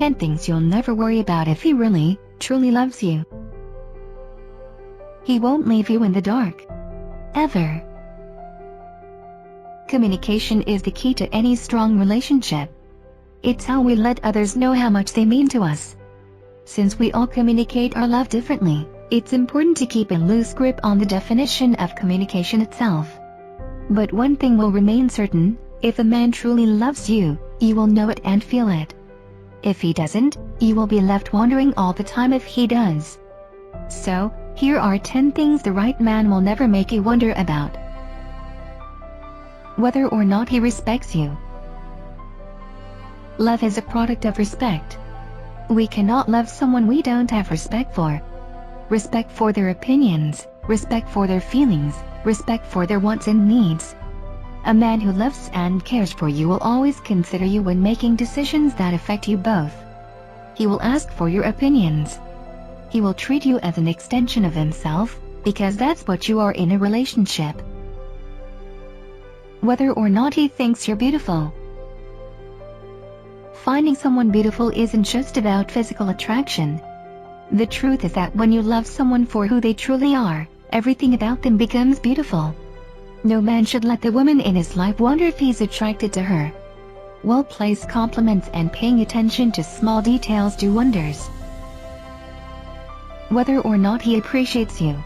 10 things you'll never worry about if he really, truly loves you. He won't leave you in the dark. Ever. Communication is the key to any strong relationship. It's how we let others know how much they mean to us. Since we all communicate our love differently, it's important to keep a loose grip on the definition of communication itself. But one thing will remain certain: if a man truly loves you, you will know it and feel it. If he doesn't, you will be left wondering all the time if he does. So, here are 10 things the right man will never make you wonder about. Whether or not he respects you. Love is a product of respect. We cannot love someone we don't have respect for. Respect for their opinions, respect for their feelings, respect for their wants and needs. A man who loves and cares for you will always consider you when making decisions that affect you both. He will ask for your opinions. He will treat you as an extension of himself, because that's what you are in a relationship. Whether or not he thinks you're beautiful. Finding someone beautiful isn't just about physical attraction. The truth is that when you love someone for who they truly are, everything about them becomes beautiful. No man should let the woman in his life wonder if he's attracted to her. Well-placed compliments and paying attention to small details do wonders. Whether or not he appreciates you.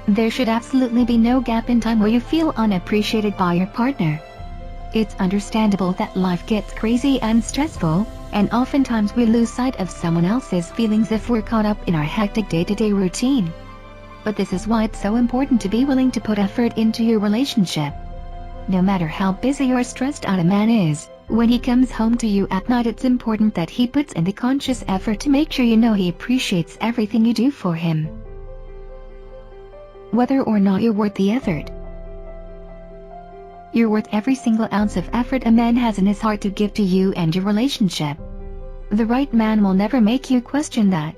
There should absolutely be no gap in time where you feel unappreciated by your partner. It's understandable that life gets crazy and stressful, and oftentimes we lose sight of someone else's feelings if we're caught up in our hectic day-to-day routine. But this is why it's so important to be willing to put effort into your relationship. No matter how busy or stressed out a man is, when he comes home to you at night, it's important that he puts in the conscious effort to make sure you know he appreciates everything you do for him. Whether or not you're worth the effort. You're worth every single ounce of effort a man has in his heart to give to you and your relationship. The right man will never make you question that.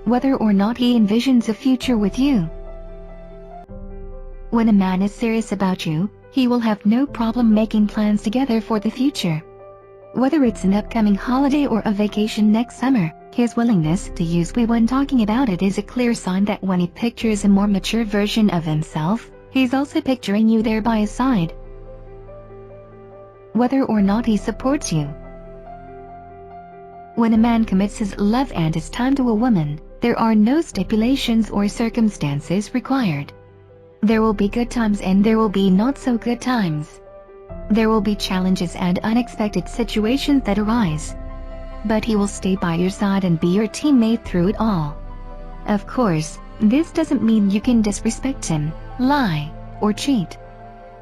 Whether or not he envisions a future with you. When a man is serious about you, he will have no problem making plans together for the future. Whether it's an upcoming holiday or a vacation next summer, his willingness to use "we" when talking about it is a clear sign that when he pictures a more mature version of himself, he's also picturing you there by his side. Whether or not he supports you. When a man commits his love and his time to a woman, there are no stipulations or circumstances required. There will be good times and there will be not so good times. There will be challenges and unexpected situations that arise. But he will stay by your side and be your teammate through it all. Of course, this doesn't mean you can disrespect him, lie, or cheat.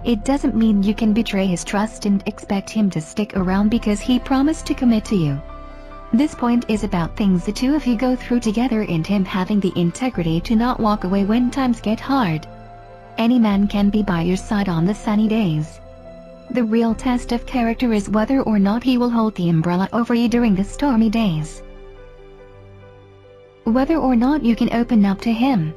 It doesn't mean you can betray his trust and expect him to stick around because he promised to commit to you. This point is about things the two of you go through together and him having the integrity to not walk away when times get hard. Any man can be by your side on the sunny days. The real test of character is whether or not he will hold the umbrella over you during the stormy days. Whether or not you can open up to him.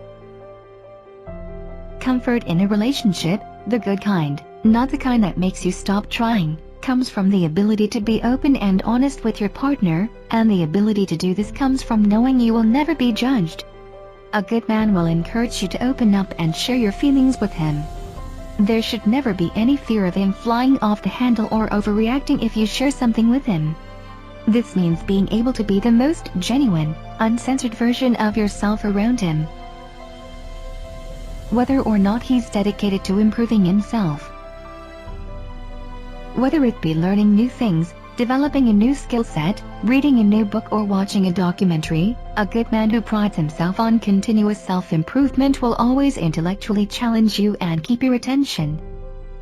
Comfort in a relationship, the good kind, not the kind that makes you stop trying, comes from the ability to be open and honest with your partner, and the ability to do this comes from knowing you will never be judged. A good man will encourage you to open up and share your feelings with him. There should never be any fear of him flying off the handle or overreacting if you share something with him. This means being able to be the most genuine, uncensored version of yourself around him. Whether or not he's dedicated to improving himself. Whether it be learning new things, developing a new skill set, reading a new book or watching a documentary, a good man who prides himself on continuous self-improvement will always intellectually challenge you and keep your attention.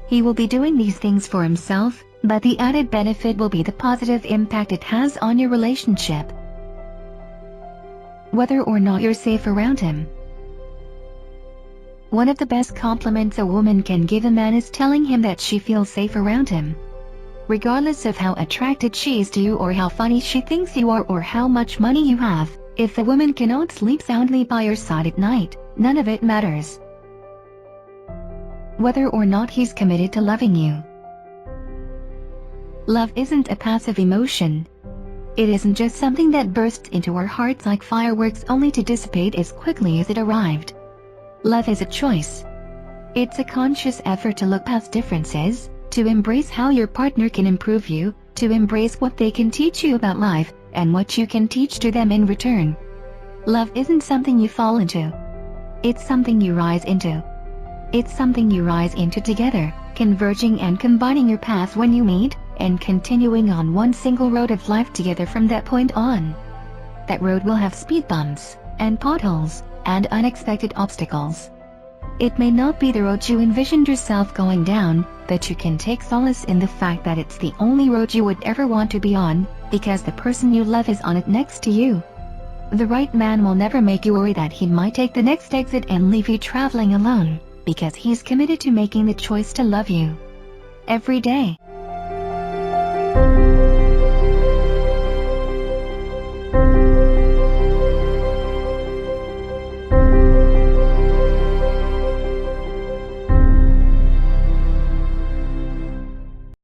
He will be doing these things for himself, but the added benefit will be the positive impact it has on your relationship. Whether or not you're safe around him. One of the best compliments a woman can give a man is telling him that she feels safe around him. Regardless of how attracted she is to you or how funny she thinks you are or how much money you have, if the woman cannot sleep soundly by your side at night, none of it matters. Whether or not he's committed to loving you. Love isn't a passive emotion. It isn't just something that bursts into our hearts like fireworks only to dissipate as quickly as it arrived. Love is a choice. It's a conscious effort to look past differences, to embrace how your partner can improve you, to embrace what they can teach you about life, and what you can teach to them in return. Love isn't something you fall into. It's something you rise into. It's something you rise into together, converging and combining your paths when you meet, and continuing on one single road of life together from that point on. That road will have speed bumps, and potholes, and unexpected obstacles. It may not be the road you envisioned yourself going down, but you can take solace in the fact that it's the only road you would ever want to be on, because the person you love is on it next to you. The right man will never make you worry that he might take the next exit and leave you traveling alone, because he's committed to making the choice to love you every day.